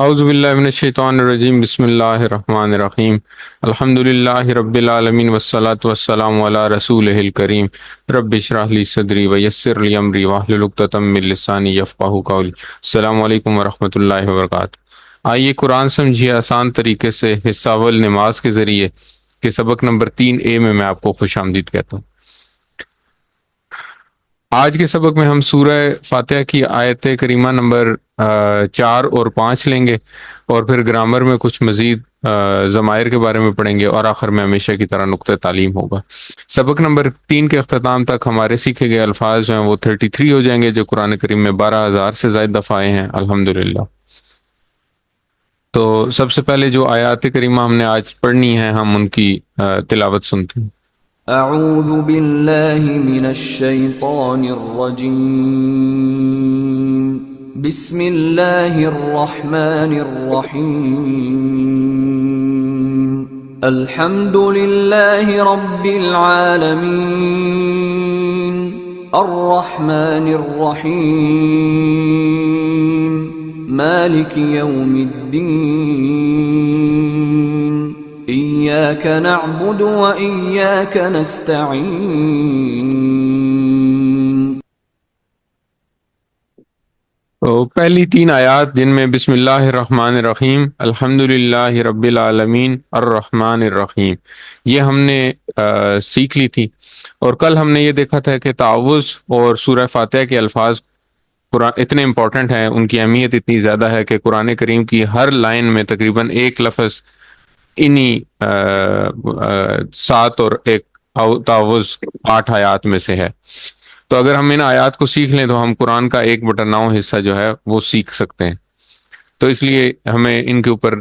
اعوذ باللہ من الشیطان الرجیم، بسم اللہ الرحمن الرحیم، الحمد للہ رب العالمین والصلاة والسلام علی رسولہ الکریم، رب اشرح لی صدری ویسر لی امری واحلل عقدۃ من لسانی یفقہوا قولی۔ السلام علیکم ورحمۃ اللہ وبرکاتہ۔ آئیے قرآن سمجھیے آسان طریقے سے حصہ اول نماز کے ذریعے کہ سبق نمبر 3A میں آپ کو خوش آمدید کہتا ہوں۔ آج کے سبق میں ہم سورہ فاتحہ کی آیت کریمہ نمبر 4 اور 5 لیں گے، اور پھر گرامر میں کچھ مزید ضمائر کے بارے میں پڑھیں گے، اور آخر میں ہمیشہ کی طرح نقطہ تعلیم ہوگا۔ سبق نمبر 3 کے اختتام تک ہمارے سیکھے گئے الفاظ جو ہیں وہ 33 ہو جائیں گے، جو قرآن کریم میں 12,000 سے زائد دفعہ آئے ہیں الحمدللہ۔ تو سب سے پہلے جو آیات کریمہ ہم نے آج پڑھنی ہے، ہم ان کی تلاوت سنتے ہیں۔ اعوذ باللہ من الشیطان الرجیم، بسم اللہ الرحمن الرحیم، الحمد للہ رب العالمین، الرحمن الرحیم، مالک یوم الدین، إياك نعبد وإياك نستعين۔ تو پہلی 3 آیات جن میں بسم اللہ الرحمن الرحیم، الحمد للہ رب العالمین، الرحمن الرحیم، یہ ہم نے سیکھ لی تھی، اور کل ہم نے یہ دیکھا تھا کہ تعوذ اور سورہ فاتحہ کے الفاظ قرآن اتنے امپورٹنٹ ہیں، ان کی اہمیت اتنی زیادہ ہے کہ قرآن کریم کی ہر لائن میں تقریباً ایک لفظ انہی 7 اور ایک تعوذ 8 آیات میں سے ہے۔ تو اگر ہم ان آیات کو سیکھ لیں تو ہم قرآن کا 1/9 حصہ جو ہے وہ سیکھ سکتے ہیں۔ تو اس لیے ہمیں ان کے اوپر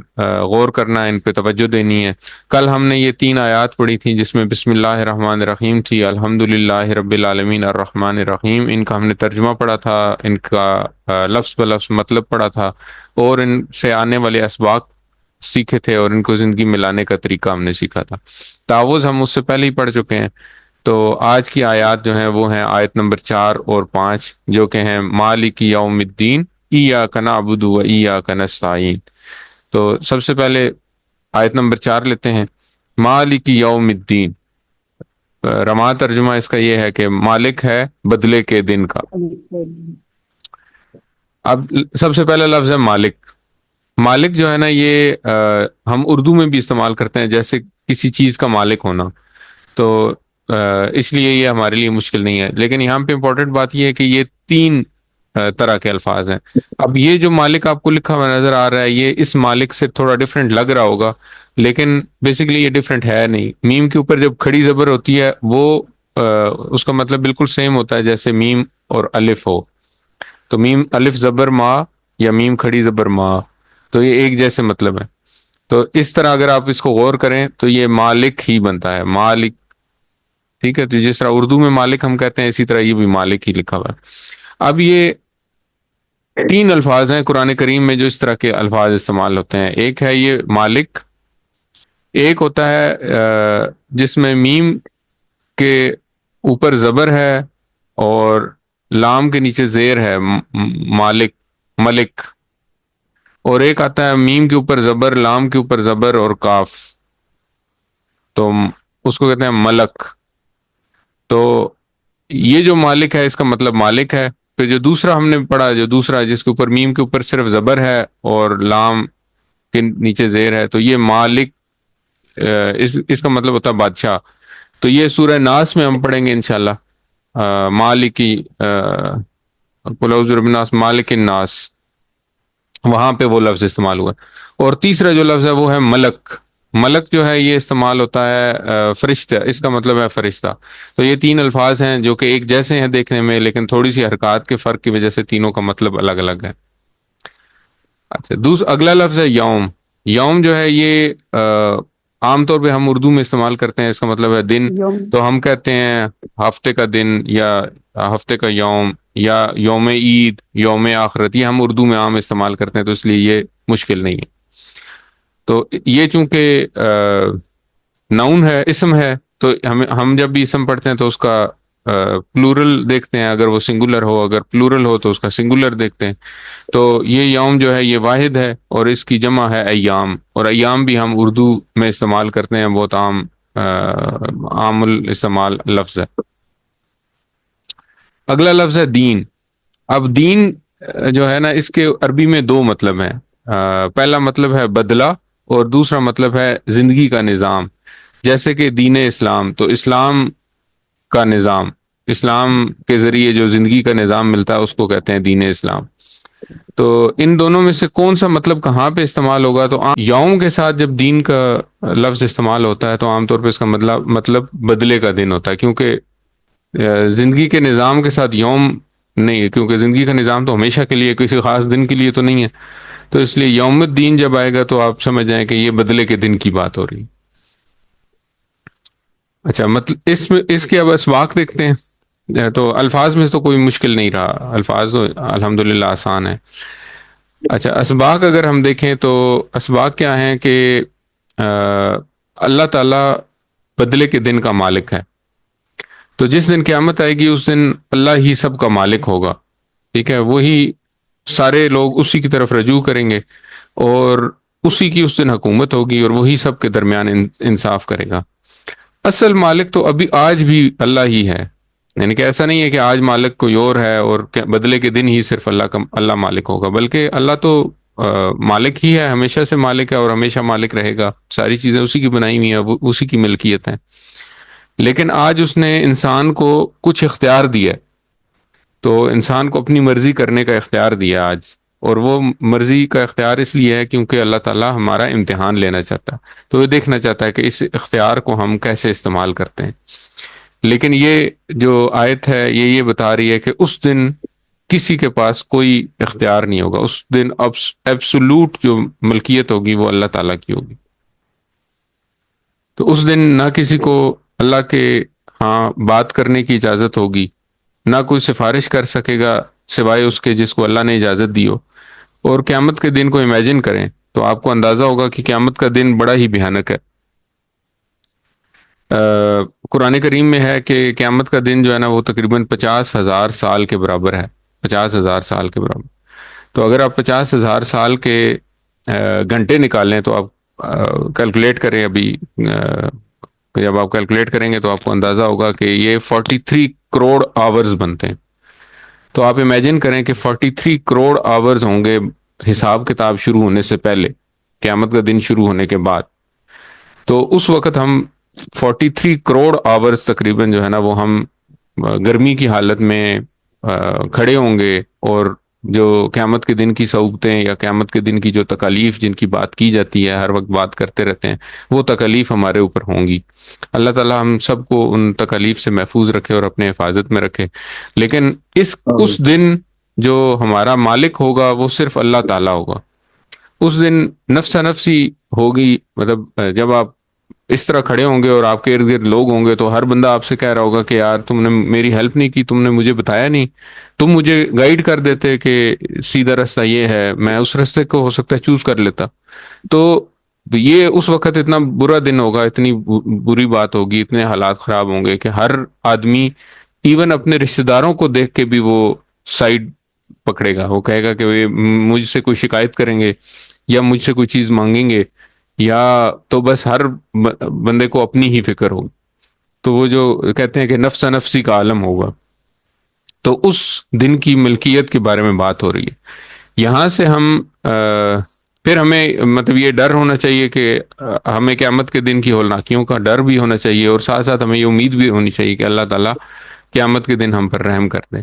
غور کرنا ہے، ان پہ توجہ دینی ہے۔ کل ہم نے یہ 3 آیات پڑھی تھیں جس میں بسم اللہ الرحمن الرحیم تھی، الحمد للہ رب العالمین، الرحمن الرحیم، ان کا ہم نے ترجمہ پڑھا تھا، ان کا لفظ بلفظ مطلب پڑھا تھا، اور ان سے آنے والے اسباق سیکھے تھے، اور ان کو زندگی میں لانے کا طریقہ ہم نے سیکھا تھا۔ تعوذ ہم اس سے پہلے ہی پڑھ چکے ہیں۔ تو آج کی آیات جو ہیں وہ ہیں آیت نمبر 4 اور 5، جو کہ ہیں مالک یوم الدین، ایاک نعبد و ایاک نستعین۔ تو سب سے پہلے آیت نمبر 4 لیتے ہیں۔ مالک یوم الدین، رما ترجمہ اس کا یہ ہے کہ مالک ہے بدلے کے دن کا۔ اب سب سے پہلا لفظ ہے مالک۔ مالک جو ہے نا، یہ ہم اردو میں بھی استعمال کرتے ہیں، جیسے کسی چیز کا مالک ہونا، تو اس لیے یہ ہمارے لیے مشکل نہیں ہے۔ لیکن یہاں پہ امپورٹنٹ بات یہ ہے کہ یہ 3 طرح کے الفاظ ہیں۔ اب یہ جو مالک آپ کو لکھا ہوا نظر آ رہا ہے، یہ اس مالک سے تھوڑا ڈفرینٹ لگ رہا ہوگا، لیکن بیسیکلی یہ ڈفرینٹ ہے نہیں۔ میم کے اوپر جب کھڑی زبر ہوتی ہے وہ اس کا مطلب بالکل سیم ہوتا ہے جیسے میم اور الف ہو۔ تو میم الف زبر ما یا میم کھڑی زبر ما، تو یہ ایک جیسے مطلب ہے۔ تو اس طرح اگر آپ اس کو غور کریں تو یہ مالک ہی بنتا ہے، مالک، ٹھیک ہے۔ تو جس طرح اردو میں مالک ہم کہتے ہیں، اسی طرح یہ بھی مالک ہی لکھا ہوا ہے۔ اب یہ 3 الفاظ ہیں قرآن کریم میں جو اس طرح کے الفاظ استعمال ہوتے ہیں۔ ایک ہے یہ مالک، ایک ہوتا ہے جس میں میم کے اوپر زبر ہے اور لام کے نیچے زیر ہے، مالک، ملک، اور ایک آتا ہے میم کے اوپر زبر، لام کے اوپر زبر اور کاف، تو اس کو کہتے ہیں ملک۔ تو یہ جو مالک ہے اس کا مطلب مالک ہے۔ پھر جو دوسرا ہم نے پڑھا، جو دوسرا جس کے اوپر میم کے اوپر صرف زبر ہے اور لام کے نیچے زیر ہے، تو یہ مالک، اس کا مطلب ہوتا ہے بادشاہ۔ تو یہ سورہ ناس میں ہم پڑھیں گے انشاءاللہ، مالکی، قل اعوذ برب الناس مالک الناس، وہاں پہ وہ لفظ استعمال ہوا۔ اور تیسرا جو لفظ ہے وہ ہے ملک۔ ملک جو ہے یہ استعمال ہوتا ہے فرشتہ، اس کا مطلب ہے فرشتہ۔ تو یہ 3 الفاظ ہیں جو کہ ایک جیسے ہیں دیکھنے میں، لیکن تھوڑی سی حرکات کے فرق کی وجہ سے تینوں کا مطلب الگ الگ ہے۔ اچھا، اگلا لفظ ہے یوم۔ یوم جو ہے یہ عام طور پہ ہم اردو میں استعمال کرتے ہیں، اس کا مطلب ہے دن۔ تو ہم کہتے ہیں ہفتے کا دن، یا ہفتے کا یوم، یا یوم عید، یوم آخرت، یہ ہم اردو میں عام استعمال کرتے ہیں، تو اس لیے یہ مشکل نہیں ہے۔ تو یہ چونکہ نون ہے، اسم ہے، تو ہم جب بھی اسم پڑھتے ہیں تو اس کا پلورل دیکھتے ہیں، اگر وہ سنگولر ہو، اگر پلورل ہو تو اس کا سنگولر دیکھتے ہیں. تو یہ یوم جو ہے یہ واحد ہے اور اس کی جمع ہے ایام، اور ایام بھی ہم اردو میں استعمال کرتے ہیں، بہت عام الاستعمال لفظ ہے. اگلا لفظ ہے دین. اب دین جو ہے نا اس کے عربی میں دو مطلب ہیں. پہلا مطلب ہے بدلہ اور دوسرا مطلب ہے زندگی کا نظام. جیسے کہ دین اسلام، تو اسلام کا نظام، اسلام کے ذریعے جو زندگی کا نظام ملتا ہے اس کو کہتے ہیں دین اسلام. تو ان دونوں میں سے کون سا مطلب کہاں پہ استعمال ہوگا؟ تو یوم کے ساتھ جب دین کا لفظ استعمال ہوتا ہے تو عام طور پہ اس کا مطلب بدلے کا دن ہوتا ہے، کیونکہ زندگی کے نظام کے ساتھ یوم نہیں ہے، کیونکہ زندگی کا نظام تو ہمیشہ کے لیے، کسی خاص دن کے لیے تو نہیں ہے. تو اس لیے یوم الدین جب آئے گا تو آپ سمجھ جائیں کہ یہ بدلے کے دن کی بات ہو رہی. اچھا، مطلب اس کے اب اسباق دیکھتے ہیں. تو الفاظ میں تو کوئی مشکل نہیں رہا، الفاظ تو الحمدللہ آسان ہے. اچھا، اسباق اگر ہم دیکھیں تو اسباق کیا ہیں کہ اللہ تعالیٰ بدلے کے دن کا مالک ہے. تو جس دن قیامت آئے گی اس دن اللہ ہی سب کا مالک ہوگا، ٹھیک ہے، وہی سارے لوگ اسی کی طرف رجوع کریں گے اور اسی کی اس دن حکومت ہوگی اور وہی سب کے درمیان انصاف کرے گا. اصل مالک تو ابھی آج بھی اللہ ہی ہے، یعنی کہ ایسا نہیں ہے کہ آج مالک کوئی اور ہے اور بدلے کے دن ہی صرف اللہ مالک ہوگا، بلکہ اللہ تو مالک ہی ہے، ہمیشہ سے مالک ہے اور ہمیشہ مالک رہے گا. ساری چیزیں اسی کی بنائی ہوئی ہیں، وہ اسی کی ملکیت ہیں. لیکن آج اس نے انسان کو کچھ اختیار دیا، تو انسان کو اپنی مرضی کرنے کا اختیار دیا آج، اور وہ مرضی کا اختیار اس لیے ہے کیونکہ اللہ تعالیٰ ہمارا امتحان لینا چاہتا ہے. تو یہ دیکھنا چاہتا ہے کہ اس اختیار کو ہم کیسے استعمال کرتے ہیں. لیکن یہ جو آیت ہے یہ بتا رہی ہے کہ اس دن کسی کے پاس کوئی اختیار نہیں ہوگا. اس دن ایبسولوٹ جو ملکیت ہوگی وہ اللہ تعالیٰ کی ہوگی. تو اس دن نہ کسی کو اللہ کے ہاں بات کرنے کی اجازت ہوگی، نہ کوئی سفارش کر سکے گا سوائے اس کے جس کو اللہ نے اجازت دی ہو. اور قیامت کے دن کو امیجن کریں تو آپ کو اندازہ ہوگا کہ قیامت کا دن بڑا ہی بھیانک ہے. قرآن کریم میں ہے کہ قیامت کا دن جو ہے نا وہ تقریباً 50,000 سال کے برابر ہے، 50,000 سال کے برابر. تو اگر آپ 50,000 سال کے گھنٹے نکالیں تو آپ کیلکولیٹ کریں. ابھی جب آپ کیلکولیٹ کریں گے تو آپ کو اندازہ ہوگا کہ یہ 43 کروڑ آورز بنتے ہیں. تو آپ امیجن کریں کہ 43 کروڑ آورز ہوں گے حساب کتاب شروع ہونے سے پہلے، قیامت کا دن شروع ہونے کے بعد. تو اس وقت ہم 43 کروڑ آورز تقریباً جو ہے نا وہ ہم گرمی کی حالت میں کھڑے ہوں گے، اور جو قیامت کے دن کی صعوبتیں یا قیامت کے دن کی جو تکالیف جن کی بات کی جاتی ہے، ہر وقت بات کرتے رہتے ہیں، وہ تکالیف ہمارے اوپر ہوں گی. اللہ تعالیٰ ہم سب کو ان تکالیف سے محفوظ رکھے اور اپنے حفاظت میں رکھے. لیکن اس دن جو ہمارا مالک ہوگا وہ صرف اللہ تعالیٰ ہوگا. اس دن نفسا نفسی ہوگی، مطلب جب آپ اس طرح کھڑے ہوں گے اور آپ کے ارد گرد لوگ ہوں گے تو ہر بندہ آپ سے کہہ رہا ہوگا کہ یار تم نے میری ہیلپ نہیں کی، تم نے مجھے بتایا نہیں، تم مجھے گائیڈ کر دیتے کہ سیدھا راستہ یہ ہے، میں اس راستے کو ہو سکتا ہے چوز کر لیتا. تو یہ اس وقت اتنا برا دن ہوگا، اتنی بری بات ہوگی، اتنے حالات خراب ہوں گے کہ ہر آدمی ایون اپنے رشتہ داروں کو دیکھ کے بھی وہ سائڈ پکڑے گا. وہ کہے گا کہ وہ مجھ سے کوئی شکایت کریں گے یا مجھ سے کوئی چیز مانگیں گے، یا تو بس ہر بندے کو اپنی ہی فکر ہوگی. تو وہ جو کہتے ہیں کہ نفس نفسی کا عالم ہوگا. تو اس دن کی ملکیت کے بارے میں بات ہو رہی ہے. یہاں سے ہم پھر ہمیں مطلب یہ ڈر ہونا چاہیے کہ ہمیں قیامت کے دن کی ہولناکیوں کا ڈر بھی ہونا چاہیے، اور ساتھ ساتھ ہمیں یہ امید بھی ہونی چاہیے کہ اللہ تعالیٰ قیامت کے دن ہم پر رحم کر دیں.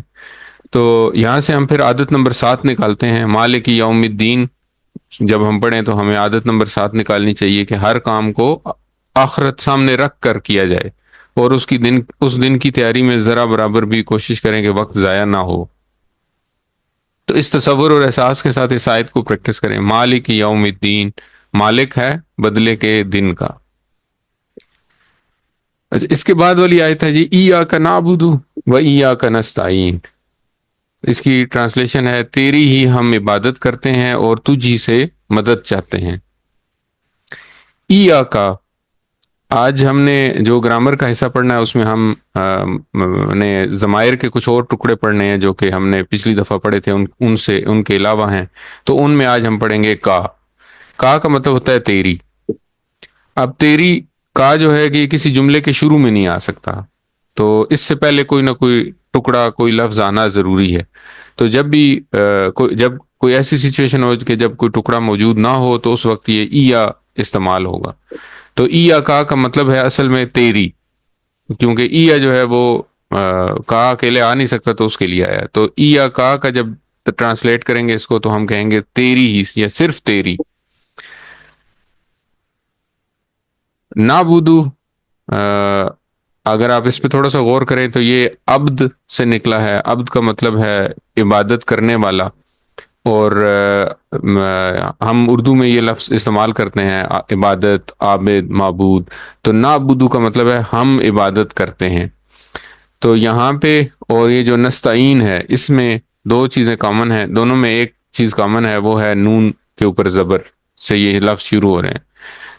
تو یہاں سے ہم پھر عادت نمبر 7 نکالتے ہیں، مالک یوم الدین. جب ہم پڑھیں تو ہمیں عادت نمبر 7 نکالنی چاہیے کہ ہر کام کو آخرت سامنے رکھ کر کیا جائے، اور اس دن کی تیاری میں ذرا برابر بھی کوشش کریں کہ وقت ضائع نہ ہو. تو اس تصور اور احساس کے ساتھ اس آیت کو پریکٹس کریں. مالک یوم الدین، مالک ہے بدلے کے دن کا. اس کے بعد والی آیت ہے جی ایاک نعبد و ایاک نستعین. اس کی ٹرانسلیشن ہے تیری ہی ہم عبادت کرتے ہیں اور تجھ ہی سے مدد چاہتے ہیں. ایاک، آج ہم نے جو گرامر کا حصہ پڑھنا ہے اس میں ہم نے ضمائر کے کچھ اور ٹکڑے پڑھنے ہیں جو کہ ہم نے پچھلی دفعہ پڑھے تھے، ان کے علاوہ ہیں، تو ان میں آج ہم پڑھیں گے کا کا مطلب ہوتا ہے تیری۔ اب تیری کا جو ہے کہ کسی جملے کے شروع میں نہیں آ سکتا، تو اس سے پہلے کوئی نہ کوئی ٹکڑا، کوئی لفظ آنا ضروری ہے۔ تو جب بھی جب کوئی ایسی سچویشن ہو کہ جب کوئی ٹکڑا موجود نہ ہو تو اس وقت یہ یا استعمال ہوگا۔ تو ای یا کا مطلب ہے اصل میں تیری، کیونکہ ای یا جو ہے وہ کا اکیلے آ نہیں سکتا تو اس کے لیے آیا۔ تو ای یا کا جب ٹرانسلیٹ کریں گے اس کو تو ہم کہیں گے تیری ہی یا صرف تیری۔ نابودو اگر آپ اس پہ تھوڑا سا غور کریں تو یہ عبد سے نکلا ہے۔ عبد کا مطلب ہے عبادت کرنے والا، اور ہم اردو میں یہ لفظ استعمال کرتے ہیں عبادت، عابد، معبود۔ تو نعبدو کا مطلب ہے ہم عبادت کرتے ہیں۔ تو یہاں پہ اور یہ جو نستعین ہے اس میں دو چیزیں کامن ہیں، دونوں میں ایک چیز کامن ہے، وہ ہے نون کے اوپر زبر سے یہ لفظ شروع ہو رہے ہیں۔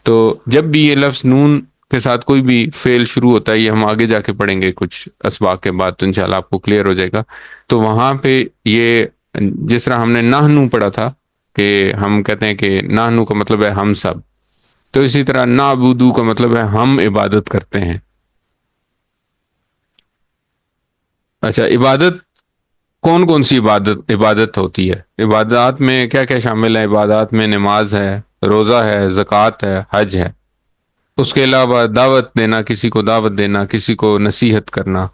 تو جب بھی یہ لفظ نون کے ساتھ کوئی بھی فعل شروع ہوتا ہے، یہ ہم آگے جا کے پڑھیں گے کچھ اسباق کے بعد تو انشاءاللہ آپ کو کلیئر ہو جائے گا۔ تو وہاں پہ یہ جس طرح ہم نے نحنو پڑھا تھا کہ ہم کہتے ہیں کہ نحنو کا مطلب ہے ہم سب، تو اسی طرح نعبدو کا مطلب ہے ہم عبادت کرتے ہیں۔ اچھا، عبادت کون کون سی عبادت ہوتی ہے؟ عبادات میں کیا کیا شامل ہے؟ عبادات میں نماز ہے، روزہ ہے، زکوٰۃ ہے، حج ہے۔ اس کے علاوہ دعوت دینا، کسی کو دعوت دینا، کسی کو نصیحت کرنا،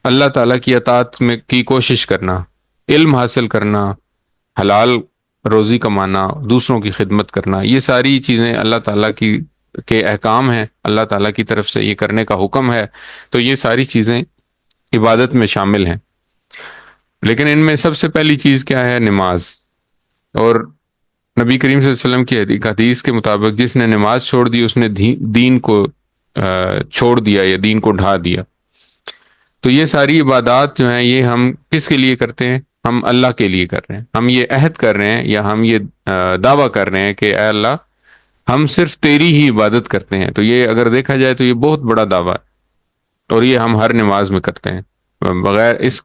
اللہ تعالیٰ کی اطاعت میں کی کوشش کرنا، علم حاصل کرنا، حلال روزی کمانا، دوسروں کی خدمت کرنا، یہ ساری چیزیں اللہ تعالیٰ کے احکام ہیں، اللہ تعالیٰ کی طرف سے یہ کرنے کا حکم ہے۔ تو یہ ساری چیزیں عبادت میں شامل ہیں، لیکن ان میں سب سے پہلی چیز کیا ہے؟ نماز۔ اور نبی کریم صلی اللہ علیہ وسلم کی حدیث کے مطابق جس نے نماز چھوڑ دی اس نے دین کو چھوڑ دیا یا دین کو ڈھا دیا۔ تو یہ ساری عبادات جو ہیں یہ ہم کس کے لیے کرتے ہیں؟ ہم اللہ کے لیے کر رہے ہیں۔ ہم یہ عہد کر رہے ہیں یا ہم یہ دعویٰ کر رہے ہیں کہ اے اللہ ہم صرف تیری ہی عبادت کرتے ہیں۔ تو یہ اگر دیکھا جائے تو یہ بہت بڑا دعویٰ ہے، اور یہ ہم ہر نماز میں کرتے ہیں، بغیر اس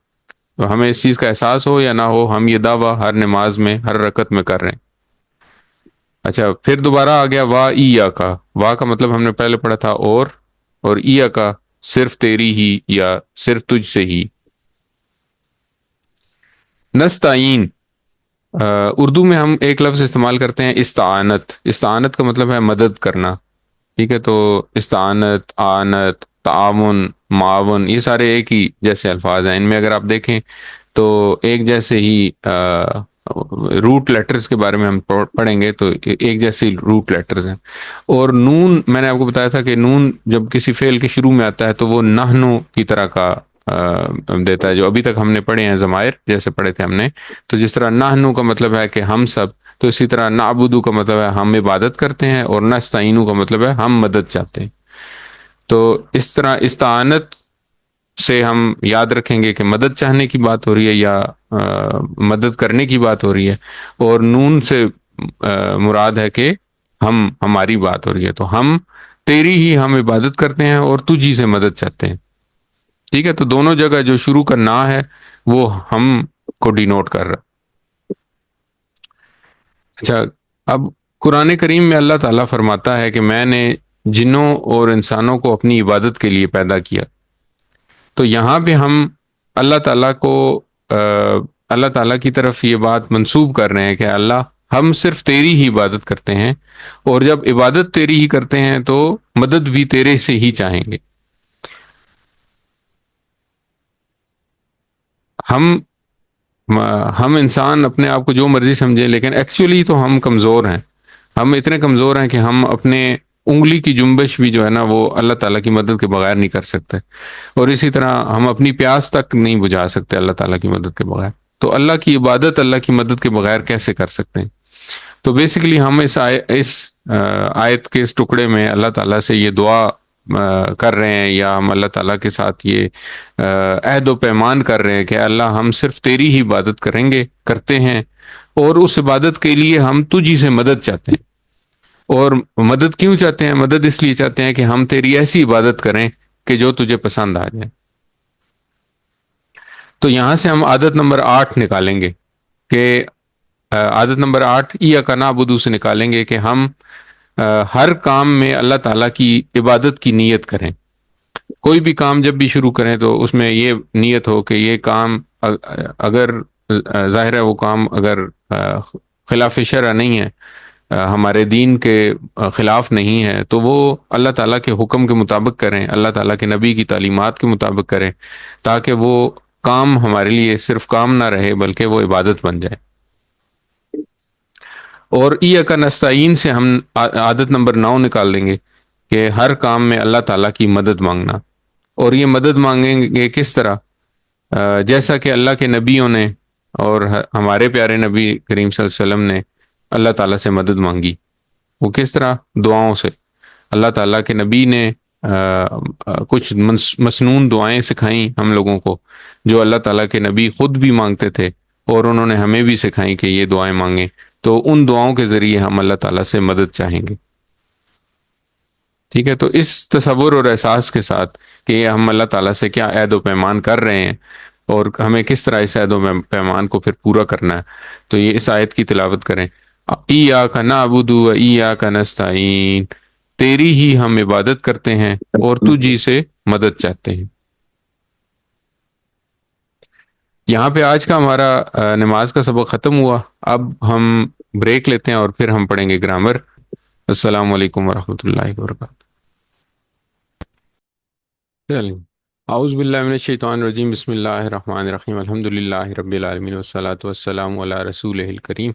ہمیں اس چیز کا احساس ہو یا نہ ہو، ہم یہ دعویٰ ہر نماز میں، ہر رکعت میں کر رہے ہیں۔ اچھا، پھر دوبارہ آ گیا وا ایا کا۔ وا کا مطلب ہم نے پہلے پڑھا تھا اور ایا کا صرف تیری ہی یا صرف تجھ سے ہی۔ نستعین، اردو میں ہم ایک لفظ استعمال کرتے ہیں استعانت۔ استعانت کا مطلب ہے مدد کرنا، ٹھیک ہے؟ تو استعانت، آنت، تعاون، معاون، یہ سارے ایک ہی جیسے الفاظ ہیں۔ ان میں اگر آپ دیکھیں تو ایک جیسے ہی روٹ لیٹرز کے بارے میں ہم پڑھیں گے تو ایک جیسے روٹ لیٹرز ہیں۔ اور نون، میں نے آپ کو بتایا تھا کہ نون جب کسی فعل کے شروع میں آتا ہے تو وہ نحنو کی طرح کا دیتا ہے، جو ابھی تک ہم نے پڑھے ہیں ضمائر جیسے پڑھے تھے ہم نے۔ تو جس طرح نحنو کا مطلب ہے کہ ہم سب، تو اسی طرح نعبدو کا مطلب ہے ہم عبادت کرتے ہیں، اور نستعینو کا مطلب ہے ہم مدد چاہتے ہیں۔ تو اس طرح استعانت سے ہم یاد رکھیں گے کہ مدد چاہنے کی بات ہو رہی ہے یا مدد کرنے کی بات ہو رہی ہے، اور نون سے مراد ہے کہ ہماری بات ہو رہی ہے۔ تو ہم تیری ہی ہم عبادت کرتے ہیں اور تجھی سے مدد چاہتے ہیں، ٹھیک ہے؟ تو دونوں جگہ جو شروع کا نا ہے وہ ہم کو ڈینوٹ کر رہا۔ اچھا، اب قرآن کریم میں اللہ تعالیٰ فرماتا ہے کہ میں نے جنوں اور انسانوں کو اپنی عبادت کے لیے پیدا کیا۔ تو یہاں پہ ہم اللہ تعالیٰ کو اللہ تعالیٰ کی طرف یہ بات منسوب کر رہے ہیں کہ اللہ ہم صرف تیری ہی عبادت کرتے ہیں، اور جب عبادت تیری ہی کرتے ہیں تو مدد بھی تیرے سے ہی چاہیں گے۔ ہم انسان اپنے آپ کو جو مرضی سمجھیں، لیکن ایکچولی تو ہم کمزور ہیں۔ ہم اتنے کمزور ہیں کہ ہم اپنے انگلی کی جنبش بھی جو ہے نا وہ اللہ تعالیٰ کی مدد کے بغیر نہیں کر سکتے، اور اسی طرح ہم اپنی پیاس تک نہیں بجھا سکتے اللہ تعالیٰ کی مدد کے بغیر۔ تو اللہ کی عبادت اللہ کی مدد کے بغیر کیسے کر سکتے ہیں؟ تو بیسیکلی ہم اس آیت کے اس ٹکڑے میں اللہ تعالیٰ سے یہ دعا کر رہے ہیں، یا ہم اللہ تعالیٰ کے ساتھ یہ عہد و پیمان کر رہے ہیں کہ اللہ ہم صرف تیری ہی عبادت کرتے ہیں، اور اس عبادت کے لیے ہم تجھی سے مدد چاہتے ہیں۔ اور مدد کیوں چاہتے ہیں؟ مدد اس لیے چاہتے ہیں کہ ہم تیری ایسی عبادت کریں کہ جو تجھے پسند آ جائے. تو یہاں سے ہم عادت نمبر 8 نکالیں گے کہ عادت نمبر 8 ایاک نعبد سے نکالیں گے کہ ہم ہر کام میں اللہ تعالیٰ کی عبادت کی نیت کریں. کوئی بھی کام جب بھی شروع کریں تو اس میں یہ نیت ہو کہ یہ کام اگر ظاہر ہے وہ کام اگر خلاف شرع نہیں ہے، ہمارے دین کے خلاف نہیں ہے، تو وہ اللہ تعالیٰ کے حکم کے مطابق کریں، اللہ تعالیٰ کے نبی کی تعلیمات کے مطابق کریں، تاکہ وہ کام ہمارے لیے صرف کام نہ رہے بلکہ وہ عبادت بن جائے. اور ایاک نستعین سے ہم عادت نمبر 9 نکال دیں گے کہ ہر کام میں اللہ تعالیٰ کی مدد مانگنا. اور یہ مدد مانگیں گے کس طرح؟ جیسا کہ اللہ کے نبیوں نے اور ہمارے پیارے نبی کریم صلی اللہ علیہ وسلم نے اللہ تعالیٰ سے مدد مانگی. وہ کس طرح؟ دعاؤں سے. اللہ تعالیٰ کے نبی نے کچھ مسنون دعائیں سکھائیں ہم لوگوں کو، جو اللہ تعالیٰ کے نبی خود بھی مانگتے تھے اور انہوں نے ہمیں بھی سکھائیں کہ یہ دعائیں مانگیں. تو ان دعاؤں کے ذریعے ہم اللہ تعالیٰ سے مدد چاہیں گے. ٹھیک ہے، تو اس تصور اور احساس کے ساتھ کہ ہم اللہ تعالیٰ سے کیا عہد و پیمان کر رہے ہیں اور ہمیں کس طرح اس عہد و پیمان کو پھر پورا کرنا ہے، تو یہ اس آیت کی تلاوت کریں. ایاک نعبد و ایاک نستعین، تیری ہی ہم عبادت کرتے ہیں اور تجھ ہی سے مدد چاہتے ہیں. یہاں پہ آج کا ہمارا نماز کا سبق ختم ہوا. اب ہم بریک لیتے ہیں اور پھر ہم پڑھیں گے گرامر. السلام علیکم ورحمۃ اللہ وبرکاتہ. چلیں، اعوذ باللہ من الشیطان الرجیم، بسم اللہ الرحمن الرحیم، الحمد للہ رب العالمین والصلاۃ والسلام علی رسولہ الکریم،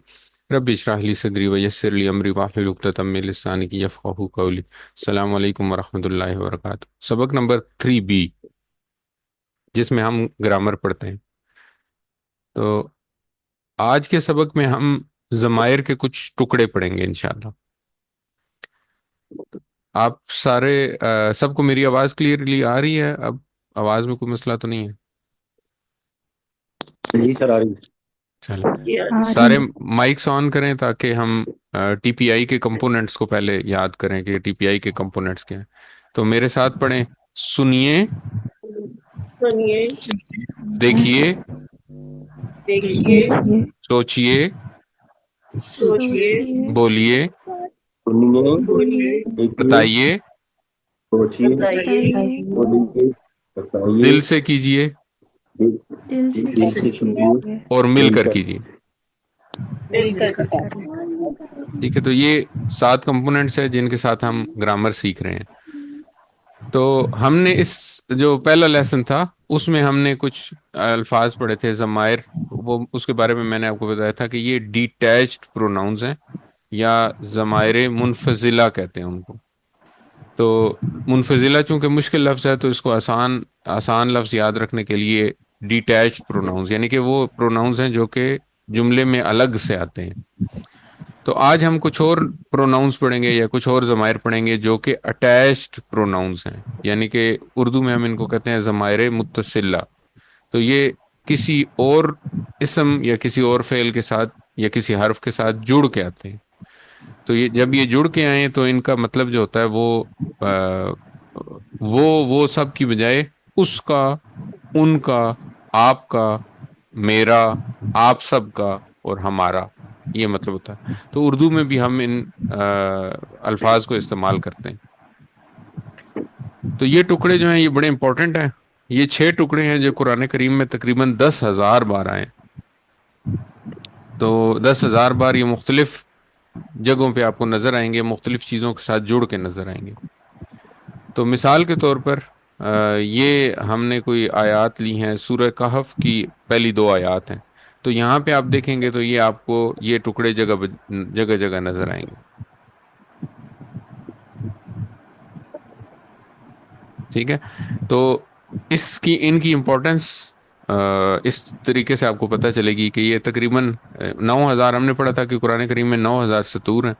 رب اشرح لی صدری ویسر لی امری واحلل عقدۃ من لسانی یفقہوا قولی. السلام علیکم ورحمۃ اللہ وبرکاتہ. سبق نمبر 3B، جس میں ہم گرامر پڑھتے ہیں. تو آج کے سبق میں ہم ضمائر کے کچھ ٹکڑے پڑھیں گے انشاءاللہ. آپ سارے سب کو میری آواز کلیئرلی آ رہی ہے؟ اب آواز میں کوئی مسئلہ تو نہیں ہے؟ جی سر، آ رہی ہے. چلیں، سارے مائکس آن کریں تاکہ ہم ٹی پی آئی کے کمپوننٹس کو پہلے یاد کریں کہ ٹی پی آئی کے کمپوننٹس کیا ہیں. تو میرے ساتھ پڑھیں: سنیے، دیکھیے، سوچیے، بولیے، سنیے، بتائیے، سوچیے، بولیے، بتائیے، دل سے کیجیے دل سے کیجیے اور مل کر کیجیے. ٹھیک ہے، تو یہ 7 کمپوننٹس ہیں جن کے ساتھ ہم گرامر سیکھ رہے ہیں. تو ہم نے اس جو پہلا لیسن تھا اس میں ہم نے کچھ الفاظ پڑھے تھے ضمائر. وہ اس کے بارے میں میں نے آپ کو بتایا تھا کہ یہ ڈیٹیچڈ پروناؤنز ہیں یا ضمائر منفضلہ کہتے ہیں ان کو. تو منفضلہ چونکہ مشکل لفظ ہے تو اس کو آسان لفظ یاد رکھنے کے لیے ڈیٹیچڈ پروناؤنز، یعنی کہ وہ پروناؤنز ہیں جو کہ جملے میں الگ سے آتے ہیں. تو آج ہم کچھ اور پروناؤنز پڑھیں گے یا کچھ اور ضمائر پڑھیں گے جو کہ اٹیچڈ پروناؤنز ہیں، یعنی کہ اردو میں ہم ان کو کہتے ہیں ضمائر متصلہ. تو یہ کسی اور اسم یا کسی اور فعل کے ساتھ یا کسی حرف کے ساتھ جڑ کے آتے ہیں. تو یہ جب یہ جڑ کے آئیں تو ان کا مطلب جو ہوتا ہے وہ سب کی بجائے اس کا، ان کا، آپ کا، میرا، آپ سب کا اور ہمارا، یہ مطلب ہوتا ہے. تو اردو میں بھی ہم ان الفاظ کو استعمال کرتے ہیں. تو یہ ٹکڑے جو ہیں یہ بڑے امپورٹنٹ ہیں. یہ 6 ٹکڑے ہیں جو قرآن کریم میں تقریباً 10,000 بار آئے. تو 10,000 بار یہ مختلف جگہوں پہ آپ کو نظر آئیں گے، مختلف چیزوں کے ساتھ جڑ کے نظر آئیں گے. تو مثال کے طور پر یہ ہم نے کوئی آیات لی ہیں، سورہ کہف کی پہلی 2 آیات ہیں. تو یہاں پہ آپ دیکھیں گے تو یہ آپ کو یہ ٹکڑے جگہ جگہ نظر آئیں گے. ٹھیک ہے، تو ان کی امپورٹنس اس طریقے سے آپ کو پتہ چلے گی کہ یہ تقریباً 9,000 ہم نے پڑھا تھا کہ قرآن کریم میں 9,000 سطور ہیں،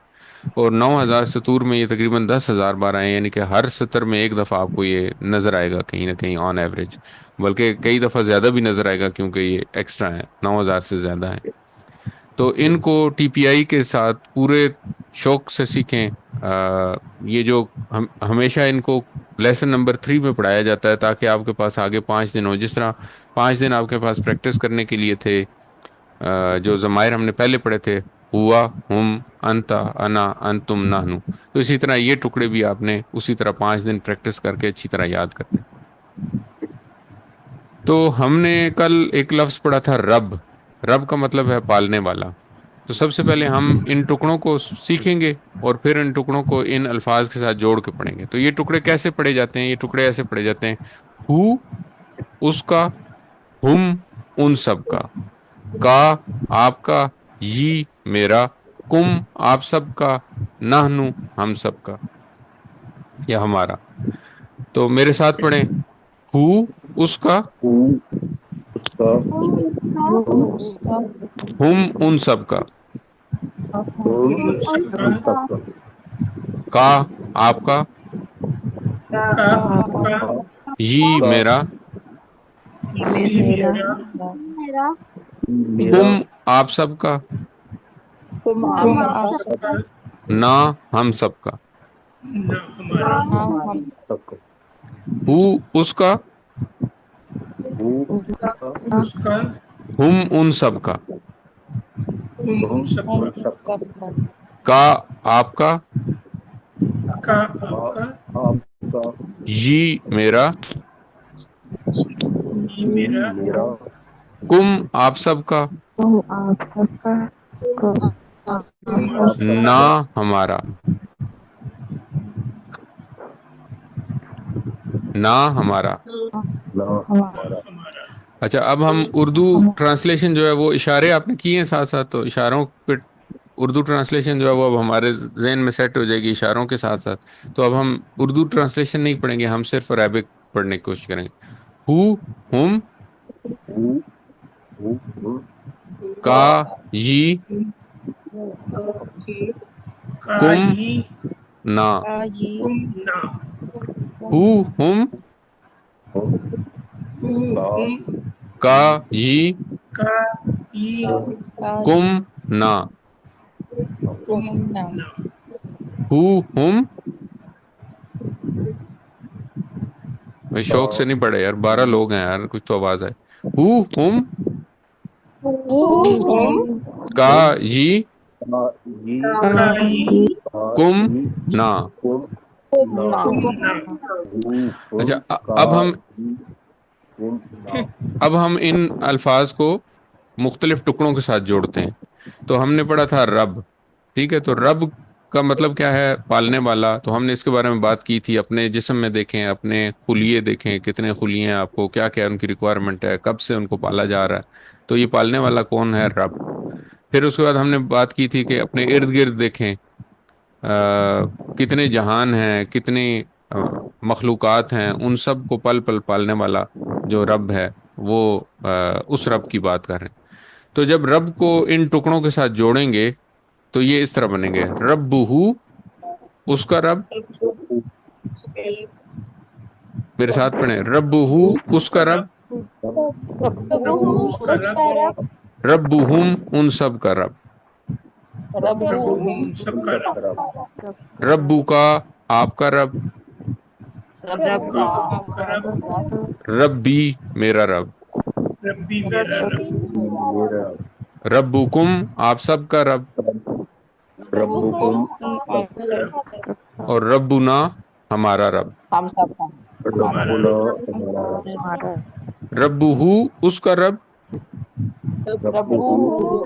اور 9,000 سطور میں یہ تقریباً 10,000 بار آئے، یعنی کہ ہر سطر میں ایک دفعہ آپ کو یہ نظر آئے گا کہیں نہ کہیں آن ایوریج، بلکہ کئی دفعہ زیادہ بھی نظر آئے گا کیونکہ یہ ایکسٹرا ہے، 9,000 سے زیادہ ہے. تو ان کو ٹی پی آئی کے ساتھ پورے شوق سے سیکھیں یہ جو ہمیشہ ان کو لیسن نمبر 3 میں پڑھایا جاتا ہے تاکہ آپ کے پاس آگے 5 دن ہو. جس طرح 5 دن آپ کے پاس پریکٹس کرنے کے لیے تھے جو ضمائر ہم نے پہلے پڑھے تھے، ہوا، ہم، انتا، انا، انتم، نحنو، تو اسی طرح یہ ٹکڑے بھی آپ نے اسی طرح 5 دن پریکٹس کر کے اچھی طرح یاد کرنے. تو ہم نے کل ایک لفظ پڑھا تھا رب. رب کا مطلب ہے پالنے والا. تو سب سے پہلے ہم ان ٹکڑوں کو سیکھیں گے اور پھر ان ٹکڑوں کو ان الفاظ کے ساتھ جوڑ کے پڑھیں گے. تو یہ ٹکڑے کیسے پڑھے جاتے ہیں؟ یہ ٹکڑے ایسے پڑھے جاتے ہیں: ہو اس کا، ہم ان سب کا آپ کا، یہ میرا، کم آپ سب کا، نحنو ہم سب کا یا ہمارا. تو میرے ساتھ پڑھیں: ہو اس کا، اس کا، ہم ان سب کا، ہم سب کا آپ کا، کا، یہ میرا، میرا، کم آپ سب کا، نہ ہم سب کا. سب کا، ہو اس کا، وہ اس کا، ہم ان سب کا، ہم ان سب کا آپ کا، کا، آپ کا، یہ میرا، میرا، کم آپ سب کا، نہ ہمارا. نہ ہمارا. نہ ہمارا. اچھا، اب ہم اردو ٹرانسلیشن جو ہے وہ اشارے آپ نے کیے ہیں ساتھ ساتھ، تو اشاروں پہ اردو ٹرانسلیشن جو ہے وہ اب ہمارے ذہن میں سیٹ ہو جائے گی اشاروں کے ساتھ ساتھ. تو اب ہم اردو ٹرانسلیشن نہیں پڑھیں گے، ہم صرف عربک پڑھنے کی کوشش کریں گے. ہو، ہم، وہ، ہم، کا، یہ، کم، نہ. ہو، ہم، کا، یہ، کم، نہ. ہو، ہم، بھائی شوق سے نہیں پڑھے یار، 12 لوگ ہیں یار، کچھ تو آواز آئے. ہو، ہم، کا، یہ، کم، نہ. اچھا، اب ہم ان الفاظ کو مختلف ٹکڑوں کے ساتھ جوڑتے ہیں. تو ہم نے پڑھا تھا رب، ٹھیک ہے. تو رب کا مطلب کیا ہے؟ پالنے والا. تو ہم نے اس کے بارے میں بات کی تھی. اپنے جسم میں دیکھیں، اپنے خلیے دیکھیں، کتنے خلیے ہیں آپ کو، کیا کیا ان کی ریکوائرمنٹ ہے، کب سے ان کو پالا جا رہا ہے. تو یہ پالنے والا کون ہے؟ رب. پھر اس کے بعد ہم نے بات کی تھی کہ اپنے ارد گرد دیکھیں، کتنے جہان ہیں، کتنی مخلوقات ہیں، ان سب کو پل پل پالنے والا جو رب ہے وہ اس رب کی بات کر رہے ہیں. تو جب رب کو ان ٹکڑوں کے ساتھ جوڑیں گے تو یہ اس طرح بنیں گے: رب ہو اس کا رب. میرے ساتھ پڑھیں: رب ہو اس کا رب، رب ہم ان سب کا رب، ربو کا آپ کا رب، ربی میرا رب، میرا، ربکم آپ سب کا رب، ربکم، اور ربنا ہمارا رب. ربنا ہمارا رب، ربہ اس کا رب، ربہ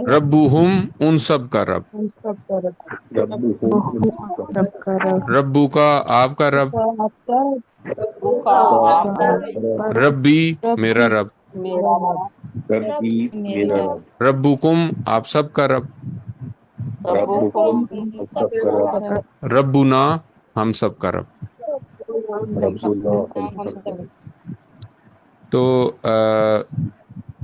ربہم ان سب کا رب، ربہم ان سب کا ربو کا آپ کا رب، رب، ربی میرا رب، ربی میرا رب، ربکم آپ سب کا رب، ربکم ہم سب کا رب، ربنا ہم سب کا رب. ربنا ہم سب کا رب. تو